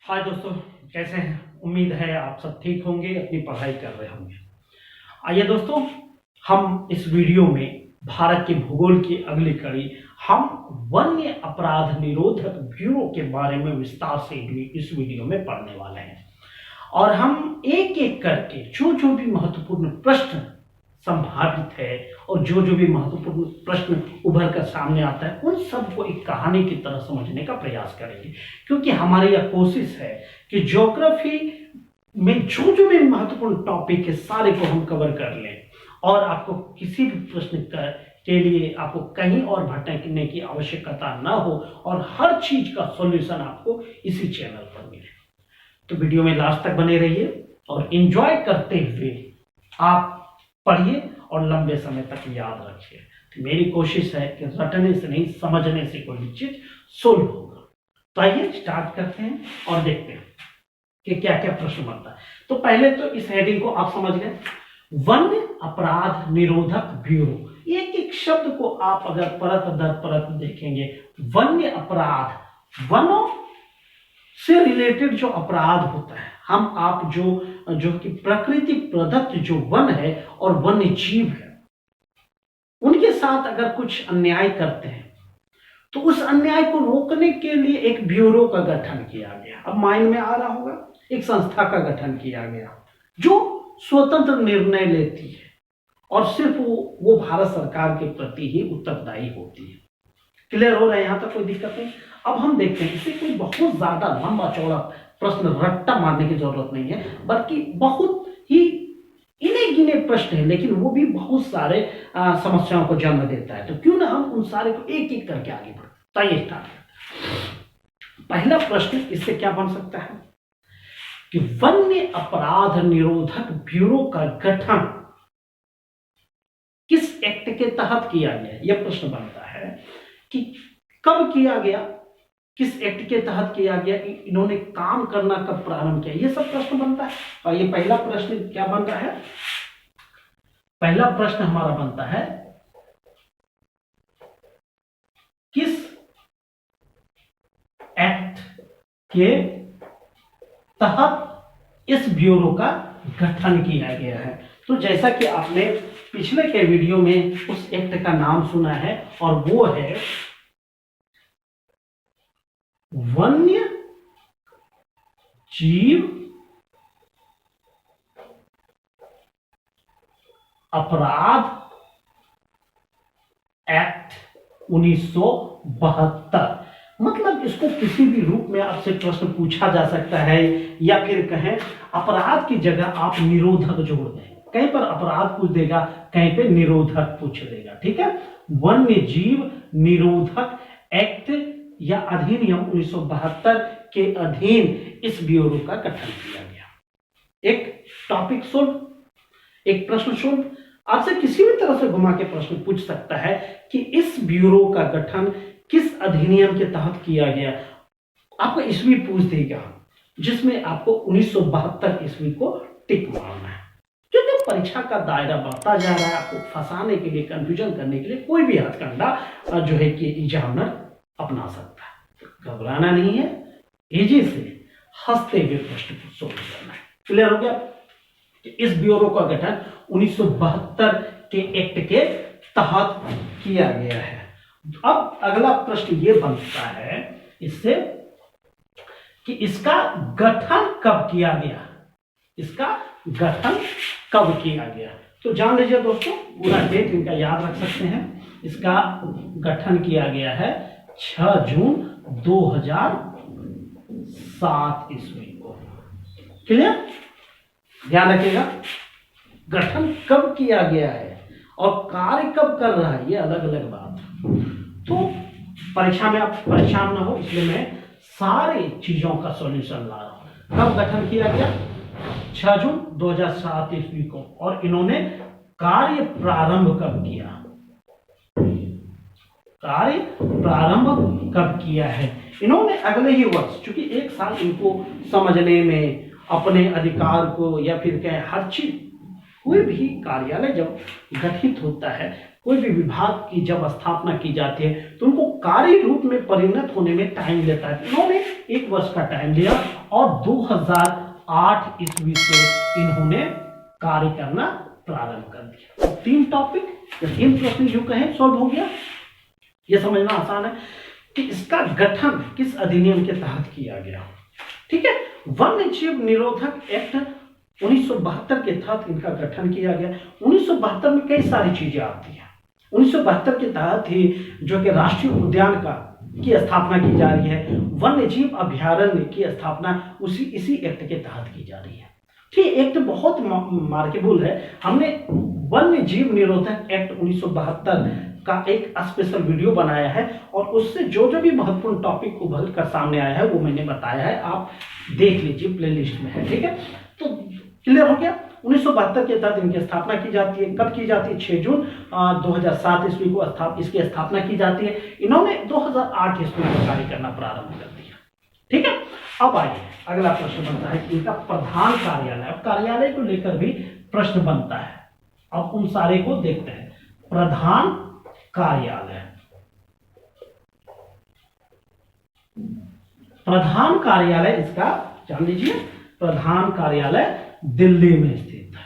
हाय दोस्तों, कैसे हैं? उम्मीद है आप सब ठीक होंगे, अपनी पढ़ाई कर रहे होंगे। आइए दोस्तों, हम इस वीडियो में भारत के भूगोल की अगली कड़ी हम वन्य अपराध निरोधक ब्यूरो के बारे में विस्तार से इस वीडियो में पढ़ने वाले हैं। और हम एक एक करके जो जो भी महत्वपूर्ण प्रश्न संभावित है और जो जो भी महत्वपूर्ण प्रश्न उभर कर सामने आता है, उन सबको एक कहानी की तरह समझने का प्रयास करेंगे। क्योंकि हमारी यह कोशिश है कि ज्योग्राफी में जो जो भी महत्वपूर्ण टॉपिक है सारे को हम कवर कर लें, और आपको किसी भी प्रश्न के लिए आपको कहीं और भटकने की आवश्यकता ना हो, और हर चीज का सॉल्यूशन आपको इसी चैनल पर मिले। तो वीडियो में लास्ट तक बने रहिए और एंजॉय करते हुए आप पढ़िए और लंबे समय तक याद रखिए। तो मेरी कोशिश है कि रटने से नहीं, समझने से कोई भी चीज सोल्व होगा। तो आइए स्टार्ट करते हैं और देखते हैं कि क्या क्या प्रश्न बनता है। तो पहले तो इस हेडिंग को आप समझ गए, वन्य अपराध निरोधक ब्यूरो। एक एक शब्द को आप अगर परत दर परत देखेंगे, वन्य अपराध, वनों से रिलेटेड जो अपराध होता है, हम आप जो कि प्रकृति प्रदत्त जो वन है और वन्य जीव है, उनके साथ अगर कुछ अन्याय करते हैं तो उस अन्याय को रोकने के लिए एक ब्यूरो का गठन किया गया। अब माइंड में आ रहा होगा, एक संस्था का गठन किया गया जो स्वतंत्र निर्णय लेती है और सिर्फ वो भारत सरकार के प्रति ही उत्तरदायी होती है। क्लियर हो रहा है? यहां तक कोई दिक्कत नहीं। अब हम देखते हैं, इसे कोई बहुत ज्यादा लंबा चौड़ा प्रश्न रट्टा मारने की जरूरत नहीं है, बल्कि बहुत ही इन्हें गिने प्रश्न है, लेकिन वो भी बहुत सारे समस्याओं को जन्म देता है। तो क्यों ना हम उन सारे को एक एक करके आगे बढ़ते। आइए स्टार्ट करते हैं। पहला प्रश्न इससे क्या बन सकता है कि वन्य अपराध निरोधक ब्यूरो का गठन किस एक्ट के तहत किया गया? यह प्रश्न बनता है कि कब किया गया, किस एक्ट के तहत किया गया, इन्होंने काम करना कब प्रारंभ किया, यह सब प्रश्न बनता है। और ये पहला प्रश्न क्या बन रहा है? पहला प्रश्न हमारा बनता है, किस एक्ट के तहत इस ब्यूरो का गठन किया गया है? तो जैसा कि आपने पिछले के वीडियो में उस एक्ट का नाम सुना है, और वो है वन्य जीव अपराध एक्ट 1972। मतलब इसको किसी भी रूप में आपसे प्रश्न पूछा जा सकता है, या फिर कहें अपराध की जगह आप निरोधक जोड़ दें। कहीं पर अपराध पूछ देगा, कहीं पे निरोधक पूछ देगा। ठीक है, वन्य जीव निरोधक एक्ट या अधिनियम 1972 के अधीन इस ब्यूरो का गठन किया गया। एक टॉपिक सोल्व, एक प्रश्न सोल्व। आपसे किसी भी तरह से घुमा के प्रश्न पूछ सकता है कि इस ब्यूरो का गठन किस अधिनियम के तहत किया गया। आपको ईस्वी पूछ देगा, जिसमें आपको 1972 ईस्वी को टिक मारना है। क्योंकि परीक्षा का दायरा बढ़ता जा रहा है, आपको फंसाने के लिए, कंफ्यूजन करने के लिए कोई भी हथकंडा जो है कि एग्जामिनर अपना सकता है। घबराना नहीं है, तेजी से हंसते हुए प्रश्न को सोल्व करना है। क्लियर हो गया? इस ब्यूरो का गठन 1972 के एक्ट के तहत किया गया है। अब अगला प्रश्न यह बनता है इससे कि इसका गठन कब किया गया, इसका गठन कब किया गया। तो जान लीजिए दोस्तों, पूरा डेट इनका याद रख सकते हैं। इसका गठन किया गया है 6 जून 2007 ईस्वी को। क्लियर? ध्यान रखिएगा, गठन कब किया गया है और कार्य कब कर रहा है, ये अलग अलग बात। तो परीक्षा में आप परेशान ना हो, इसलिए मैं सारी चीजों का सॉल्यूशन ला रहा हूं। कब गठन किया गया? 6 जून 2007 ईस्वी को। और इन्होंने कार्य प्रारंभ कब किया, कार्य प्रारंभ कब किया है? इन्होंने अगले ही वर्ष, क्योंकि एक साल इनको समझने में, अपने अधिकार को, या फिर क्या हर चीज, कोई भी कार्यालय जब गठित होता है, कोई भी विभाग की जब स्थापना की जाती है, तो उनको कार्य रूप में परिणत होने में टाइम लेता है। इन्होंने 1 वर्ष का टाइम लिया और 2008 ईस्वी से इन्होंने कार्य करना प्रारंभ कर दिया। 3 टॉपिक या 3 प्रश्न जो कहें सॉल्व हो गया। यह समझना आसान है कि इसका गठन किस अधिनियम के तहत किया गया। ठीक है, वन्य जीव निरोधक एक्ट 1972 के तहत इनका गठन किया गया। 1972 में कई सारी चीजें आती हैं। 1972 के तहत ही जो कि राष्ट्रीय उद्यान की स्थापना की जा रही है, वन्य जीव अभ्यारण्य की स्थापना इसी एक्ट के तहत की जा रही है। ठीक, एक्ट बहुत मार्केबल है। हमने वन्य जीव निरोधक एक्ट 1972 का एक स्पेशल वीडियो बनाया है और उससे जो भी महत्वपूर्ण टॉपिक उभर कर सामने आया है वो मैंने बताया है, आप देख लीजिए, प्लेलिस्ट में है। ठीक है, तो क्लियर हो गया। 1972 के तहत इनकी स्थापना की जाती है। कब की जाती है? 6 जून 2007 ईस्वी को इसकी स्थापना की जाती है। इन्होंने 2008 ईस्वी में कार्य करना प्रारंभ कर दिया। ठीक है, अब आइए अगला प्रश्न बनता है कि इनका प्रधान कार्यालय। अब कार्यालय को लेकर भी प्रश्न बनता है। अब उन सारे को देखते हैं। प्रधान कार्यालय, प्रधान कार्यालय इसका जान लीजिए, प्रधान कार्यालय दिल्ली में स्थित है।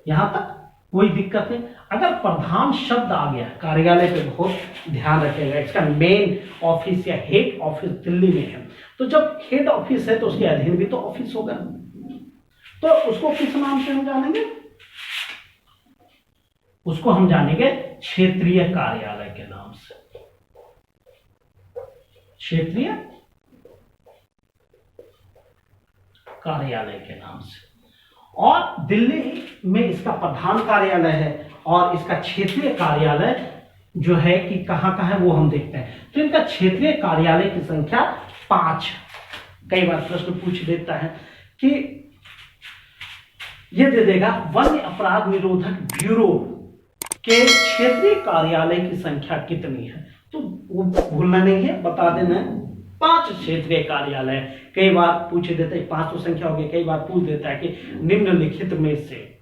यहां तक कोई दिक्कत नहीं। अगर प्रधान शब्द आ गया कार्यालय पे बहुत ध्यान रखिएगा। इसका मेन ऑफिस या हेड ऑफिस दिल्ली में है, तो जब हेड ऑफिस है तो उसके अधीन भी तो ऑफिस होगा, तो उसको किस नाम से हम जानेंगे? उसको हम जानेंगे क्षेत्रीय कार्यालय के नाम से। क्षेत्रीय कार्यालय के नाम से। और दिल्ली में इसका प्रधान कार्यालय है और इसका क्षेत्रीय कार्यालय जो है कि कहां कहां है वो हम देखते हैं। तो इनका क्षेत्रीय कार्यालय की संख्या 5। कई बार प्रश्न पूछ देता है कि ये दे देगा वन्य अपराध निरोधक ब्यूरो के क्षेत्रीय कार्यालय की संख्या कितनी है, तो वो भूलना नहीं है, बता देना है। 5 क्षेत्रीय कार्यालय। कई बार पूछ देते हैं 5 तो संख्या होगी, कई बार पूछ देता है कि निम्नलिखित में से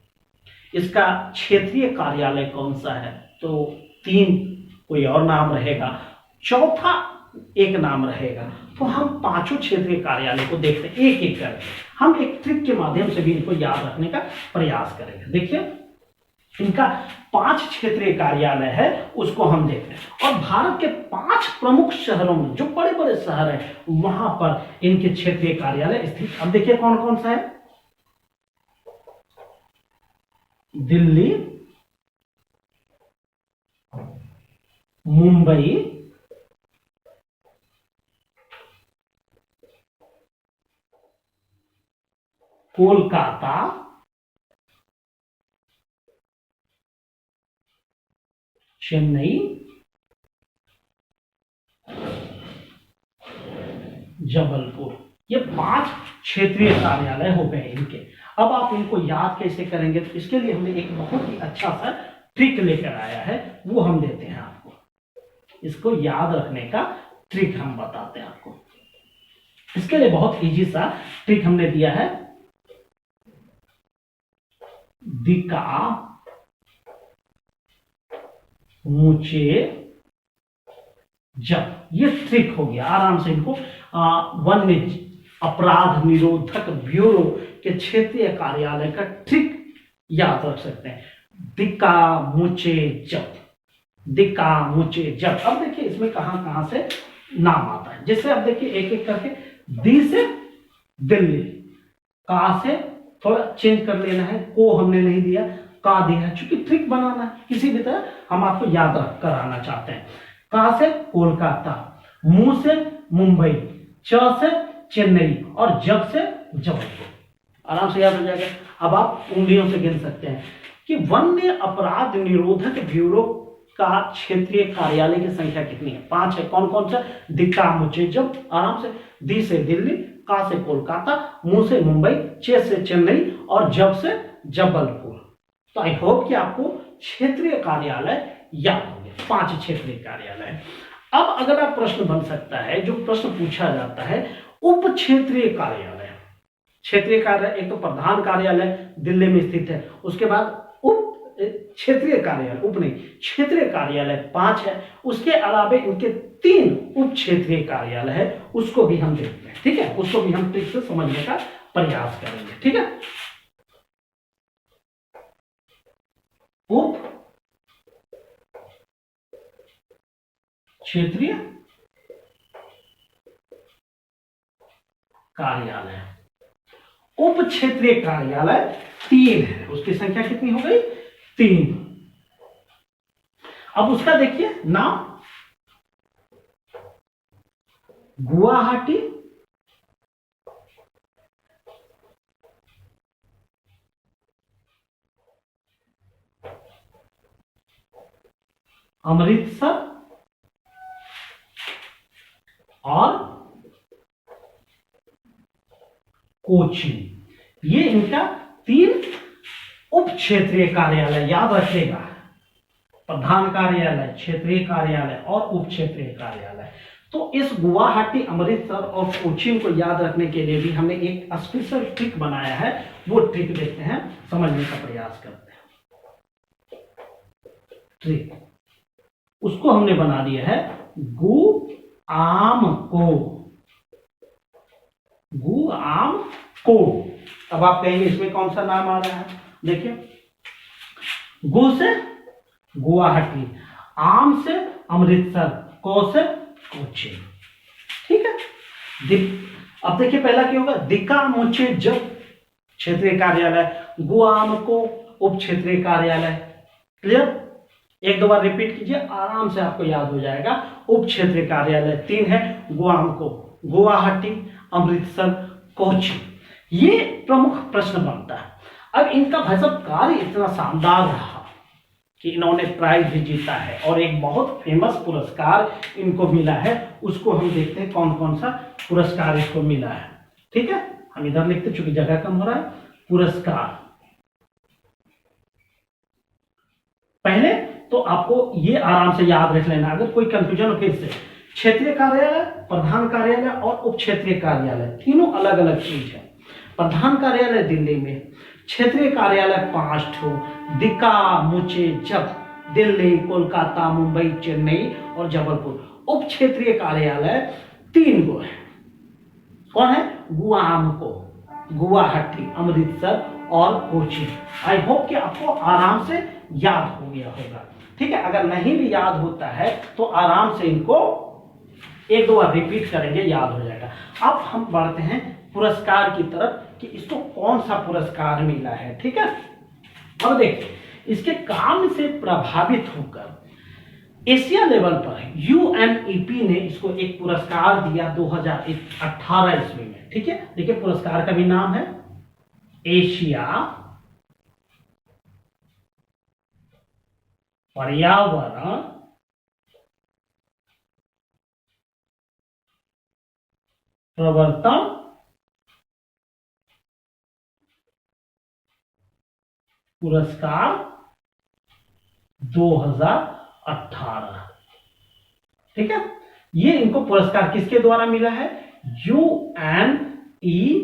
इसका क्षेत्रीय कार्यालय कौन सा है, तो 3 कोई और नाम रहेगा, चौथा एक नाम रहेगा। तो हम 5 क्षेत्रीय कार्यालय को देखते हैं एक एक करके। हम एक ट्रिक के माध्यम से भी इनको याद रखने का प्रयास करेंगे। देखिए, इनका 5 क्षेत्रीय कार्यालय है, उसको हम देखते हैं। और भारत के 5 प्रमुख शहरों में जो बड़े बड़े शहर हैं वहां पर इनके क्षेत्रीय कार्यालय स्थित। अब देखिए कौन कौन सा है? दिल्ली, मुंबई, कोलकाता, चेन्नई, जबलपुर। ये 5 क्षेत्रीय कार्यालय हो गए इनके। अब आप इनको याद कैसे करेंगे, तो इसके लिए हमने एक बहुत ही अच्छा सा ट्रिक लेकर आया है, वो हम देते हैं आपको। इसको याद रखने का ट्रिक हम बताते हैं आपको। इसके लिए बहुत इजी सा ट्रिक हमने दिया है। दिका मुचे जब, ये ट्रिक हो गया। आराम से इनको वन्य अपराध निरोधक ब्यूरो के क्षेत्रीय कार्यालय का ट्रिक याद रख सकते हैं। दिका मुचे जब, दिका मुचे जब। अब देखिए इसमें कहां कहां से नाम आता है, जैसे अब देखिए एक एक करके। दी से दिल्ली, का से थोड़ा चेंज कर लेना है, को हमने नहीं दिया, का दिया है, चूंकि ट्रिक बनाना है किसी भी तरह हम आपको याद कराना चाहते हैं। का से कोलकाता, मु से मुंबई, च से चेन्नई और जब से जबलपुर। आराम से याद हो जाएगा। अब आप उंगलियों से गिन सकते हैं कि वन्य अपराध निरोधक ब्यूरो का क्षेत्रीय कार्यालय की संख्या कितनी है? 5 है। कौन कौन सा? दिक्का मुचे जब, आराम से। दी से दिल्ली, का से कोलकाता, मु से मुंबई, चे से चेन्नई और जब से जबलपुर। तो आई होप कि आपको क्षेत्रीय कार्यालय याद होंगे। 5 क्षेत्रीय कार्यालय। अब अगला प्रश्न बन सकता है, जो प्रश्न पूछा जाता है, उप क्षेत्रीय कार्यालय। क्षेत्रीय कार्यालय, एक तो प्रधान कार्यालय दिल्ली में स्थित है, उसके बाद उप क्षेत्रीय कार्यालय, उप नहीं, क्षेत्रीय कार्यालय 5 है। उसके अलावा इनके 3 उप क्षेत्रीय कार्यालय है, उसको भी हम देखते हैं। ठीक है, उसको भी हम ठीक से समझने का प्रयास करेंगे। ठीक है, उप क्षेत्रीय कार्यालय, उप क्षेत्रीय कार्यालय 3 है, उसकी संख्या कितनी हो गई? 3। अब उसका देखिए नाम, गुवाहाटी, अमृतसर और कोचीन। ये इनका 3 उप क्षेत्रीय कार्यालय, याद रखेगा, प्रधान कार्यालय, क्षेत्रीय कार्यालय और उप क्षेत्रीय कार्यालय। तो इस गुवाहाटी, अमृतसर और कोचीन को याद रखने के लिए भी हमने एक स्पेशल ट्रिक बनाया है, वो ट्रिक देखते हैं, समझने का प्रयास करते हैं। ट्रिक उसको हमने बना दिया है गुआम को। अब आप कहेंगे इसमें कौन सा नाम आ रहा है? देखिए, गु से गुवाहाटी, आम से अमृतसर, को से कोचीन। ठीक है, अब देखिए पहला क्या होगा? दिक्का मुचे जब क्षेत्रीय कार्यालय, गुआम को उप क्षेत्रीय कार्यालय। क्लियर? एक दो बार रिपीट कीजिए, आराम से आपको याद हो जाएगा। उप क्षेत्रीय कार्यालय 3 है, गुआम को, गुवाहाटी, अमृतसर, कोचीन। ये प्रमुख प्रश्न बनता है। अब इनका भाई साहब कार्य इतना शानदार रहा कि इन्होंने प्राइज भी जीता है और एक बहुत फेमस पुरस्कार इनको मिला है। उसको हम देखते हैं कौन कौन सा पुरस्कार इसको मिला है। ठीक है, हम इधर लिखते चूंकि जगह कम हो रहा है। पुरस्कार पहले तो आपको ये आराम से याद रख लेना, अगर कोई कंफ्यूजन हो फिर से। क्षेत्रीय कार्यालय, प्रधान कार्यालय और उप क्षेत्रीय कार्यालय तीनों अलग अलग चीज है। प्रधान कार्यालय दिल्ली में, क्षेत्रीय कार्यालय 5 ठो, दिक्का मुचे जब दिल्ली, कोलकाता, मुंबई, चेन्नई और जबलपुर। उप क्षेत्रीय कार्यालय 3 गो है। कौन है? गुआम को, गुवाहाटी, अमृतसर और कोचीन। आई होप कि आपको आराम से याद हो गया होगा। ठीक है, अगर नहीं भी याद होता है तो आराम से इनको एक दो बार रिपीट करेंगे, याद हो जाएगा। अब हम बढ़ते हैं पुरस्कार की तरफ कि इसको कौन सा पुरस्कार मिला है। ठीक है, अब देखिए, इसके काम से प्रभावित होकर एशिया लेवल पर यूएनईपी ने इसको एक पुरस्कार दिया 2018 ईस्वी में। ठीक है, देखिए पुरस्कार का भी नाम है एशिया पर्यावरण प्रवर्तन पुरस्कार 2018। ठीक है, ये इनको पुरस्कार किसके द्वारा मिला है? यूएनईपी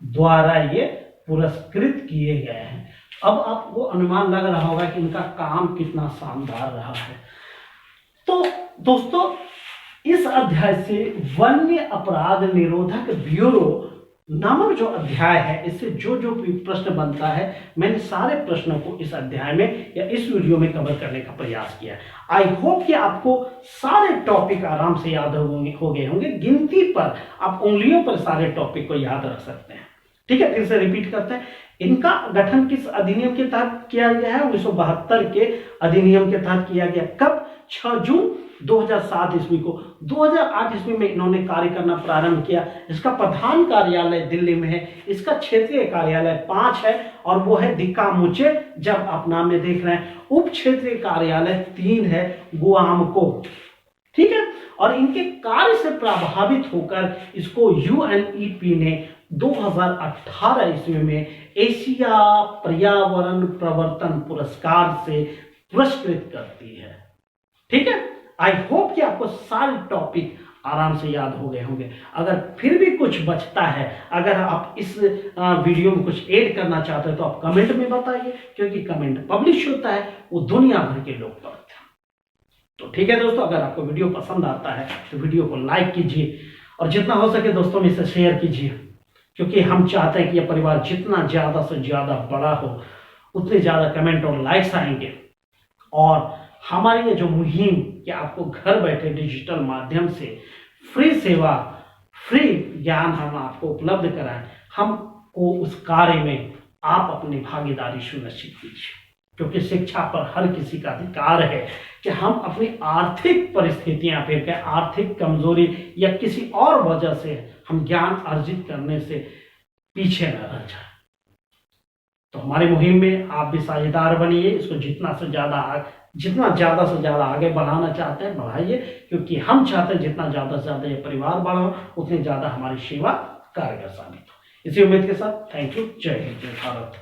द्वारा ये पुरस्कृत किए गए हैं। अब आपको अनुमान लग रहा होगा कि इनका काम कितना शानदार रहा है। तो दोस्तों, इस अध्याय से वन्य अपराध निरोधक ब्यूरो नामक जो अध्याय है, इससे जो जो प्रश्न बनता है, मैंने सारे प्रश्नों को इस अध्याय में या इस वीडियो में कवर करने का प्रयास किया। आई होप कि आपको सारे टॉपिक आराम से याद हो गए होंगे। गिनती पर आप उंगलियों पर सारे टॉपिक को याद रख सकते हैं। ठीक है, फिर से रिपीट करते हैं। इनका गठन किस अधिनियम के तहत किया गया है? 1972 के अधिनियम के तहत किया गया। कब? 6 जून 2007 ईस्वी को। 2008 ईस्वी में इन्होंने कार्य करना प्रारंभ किया। इसका प्रधान कार्यालय दिल्ली में है। इसका क्षेत्रीय कार्यालय 5 है और वो है दिक्का मुचे जब, आप नाम में देख रहे हैं। उप क्षेत्रीय कार्यालय 3 है, गुआम को। ठीक है, और इनके कार्य से प्रभावित होकर इसको यूएनईपी ने 2018 ईस्वी में एशिया पर्यावरण प्रवर्तन पुरस्कार से पुरस्कृत करती है। ठीक है, आई होप कि आपको सारे टॉपिक आराम से याद हो गए होंगे। अगर फिर भी कुछ बचता है, अगर आप इस वीडियो में कुछ ऐड करना चाहते हैं तो आप कमेंट में बताइए, क्योंकि कमेंट पब्लिश होता है, वो दुनिया भर के लोग पढ़ते हैं। तो ठीक है दोस्तों, अगर आपको वीडियो पसंद आता है तो वीडियो को लाइक कीजिए और जितना हो सके दोस्तों में इसे शेयर कीजिए, क्योंकि हम चाहते हैं कि यह परिवार जितना ज़्यादा से ज़्यादा बड़ा हो उतने ज़्यादा कमेंट और लाइक्स आएंगे। और हमारी ये जो मुहिम कि आपको घर बैठे डिजिटल माध्यम से फ्री सेवा, फ्री ज्ञान हम आपको उपलब्ध कराएं, हमको उस कार्य में आप अपनी भागीदारी सुनिश्चित कीजिए, क्योंकि शिक्षा पर हर किसी का अधिकार है कि हम अपनी आर्थिक परिस्थितियां फिर के आर्थिक कमजोरी या किसी और वजह से हम ज्ञान अर्जित करने से पीछे न रह जाए। तो हमारी मुहिम में आप भी साझेदार बनिए, इसको जितना ज़्यादा से ज़्यादा आगे बढ़ाना चाहते हैं बढ़ाइए, क्योंकि हम चाहते हैं जितना ज़्यादा से ज़्यादा ये परिवार बढ़ा हो उतनी ज़्यादा हमारी सेवा कारगर साबित हो। इसी उम्मीद के साथ थैंक यू। जय हिंद, जय भारत।